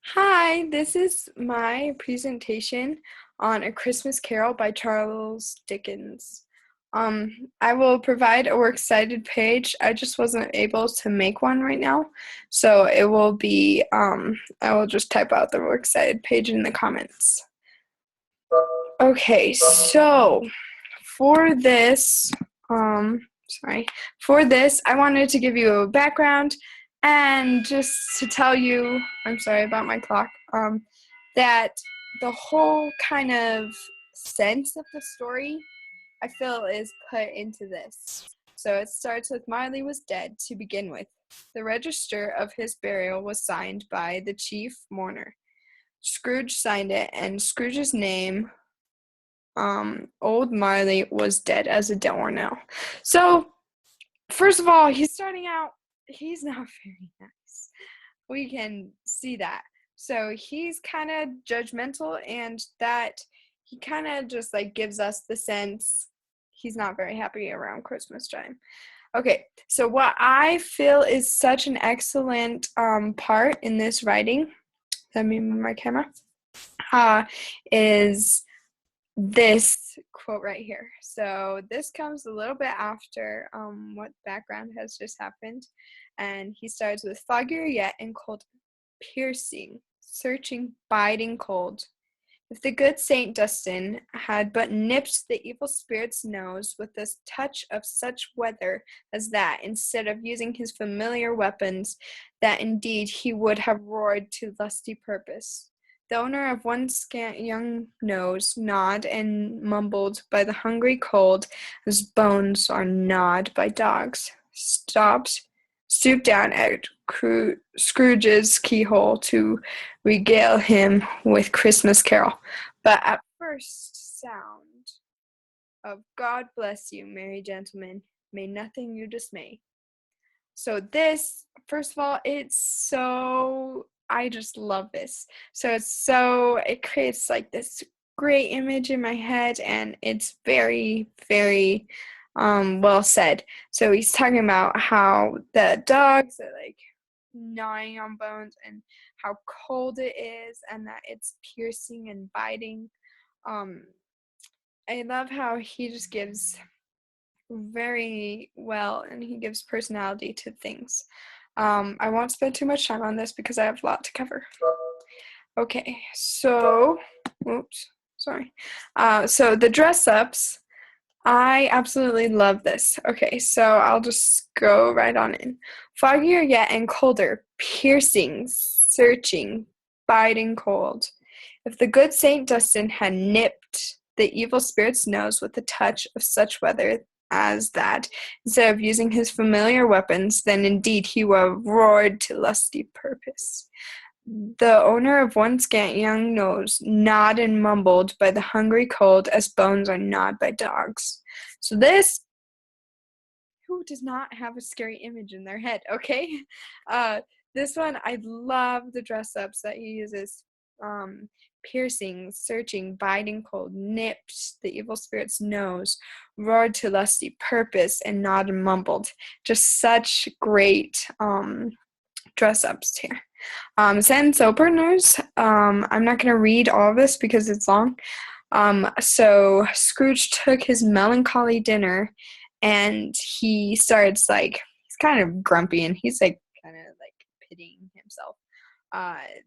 Hi, this is my presentation on A Christmas Carol by Charles Dickens. I will provide a works cited page. I just wasn't able to make one right now, so it will be, I will just type out the works cited page in the comments. Okay, so for this, for this, I wanted to give you a background and just to tell you, I'm sorry about my clock, that the whole kind of sense of the story I feel is put into this. So it starts with Marley was dead to begin with. The register of his burial was signed by the chief mourner. Scrooge signed it, and Scrooge's name, old Marley, was dead as a doornail. So, first of all, he's starting out, he's not very nice. We can see that. So he's kind of judgmental, and that he kind of just like gives us the sense he's not very happy around Christmas time. Okay, so what I feel is such an excellent part in this writing, let me move my camera, is this quote right here. So this comes a little bit after what background has just happened, and he starts with foggier yet and cold, piercing, searching, biting cold. If the good Saint Dunstan had but nipped the evil spirit's nose with a touch of such weather as that, instead of using his familiar weapons, that indeed he would have roared to lusty purpose. The owner of one scant young nose gnawed and mumbled by the hungry cold, as bones are gnawed by dogs, stooped down at Scrooge's keyhole to regale him with Christmas carol. But at first sound of God bless you, merry gentlemen, may nothing you dismay. So this, first of all, I just love this. So it creates like this great image in my head, and it's very, very well said. So he's talking about how the dogs are like gnawing on bones and how cold it is and that it's piercing and biting. Um, I love how he just gives very well, and he gives personality to things. I won't spend too much time on this because I have a lot to cover. Okay, so, oops, sorry. So the dress ups, I absolutely love this. Okay, so I'll just go right on in. Foggier yet and colder, piercing, searching, biting cold. If the good Saint Dunstan had nipped the evil spirit's nose with a touch of such weather as that, instead of using his familiar weapons, then indeed he would have roared to lusty purpose. The owner of one scant young nose gnawed and mumbled by the hungry cold, as bones are gnawed by dogs. So this, who does not have a scary image in their head, okay? This one, I love the dress-ups that he uses. Piercing, searching, biting cold, nipped the evil spirit's nose, roared to lusty purpose, and gnawed and mumbled. Just such great dress-ups here. Sentence openers. I'm not going to read all of this because it's long. So Scrooge took his melancholy dinner, and he starts like he's kind of grumpy, and he's like kind of like pitying himself.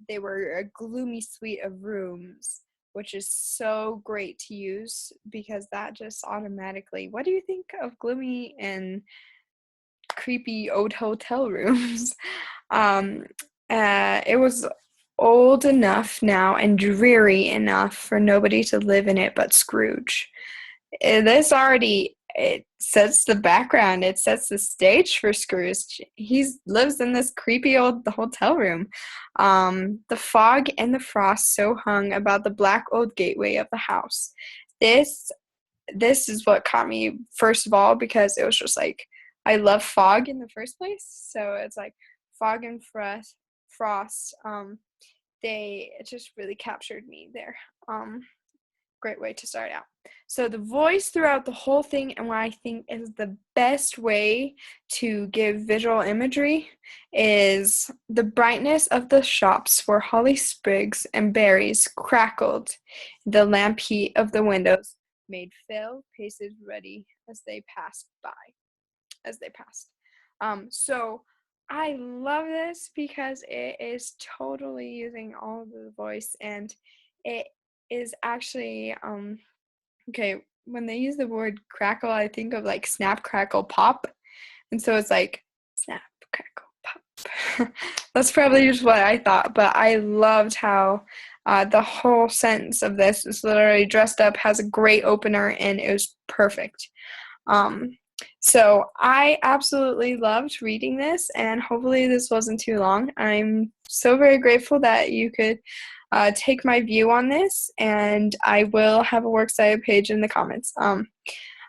They were a gloomy suite of rooms, which is so great to use because that just automatically. What do you think of gloomy and creepy old hotel rooms? um, it was old enough now and dreary enough for nobody to live in it but Scrooge. This already, it sets the background, it sets the stage for Scrooge. He lives in this creepy old hotel room. The fog and the frost so hung about the black old gateway of the house. This this is what caught me first of all, because it was just like I love fog in the first place. So it's like fog and frost. They it just really captured me there. great way to start out. So the voice throughout the whole thing, and what I think is the best way to give visual imagery, is the brightness of the shops where holly sprigs and berries crackled. The lamp heat of the windows made pale faces ready as they passed by. As they passed. So I love this because it is totally using all of the voice, and it is actually okay, when they use the word crackle, I think of like snap, crackle, pop. And so it's like snap, crackle, pop. That's probably just what I thought, but I loved how the whole sentence of this is literally dressed up, has a great opener, and it was perfect. So I absolutely loved reading this, and hopefully this wasn't too long. I'm so very grateful that you could take my view on this, and I will have a works cited page in the comments.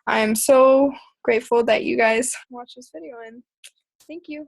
I'm so grateful that you guys watched this video, and thank you.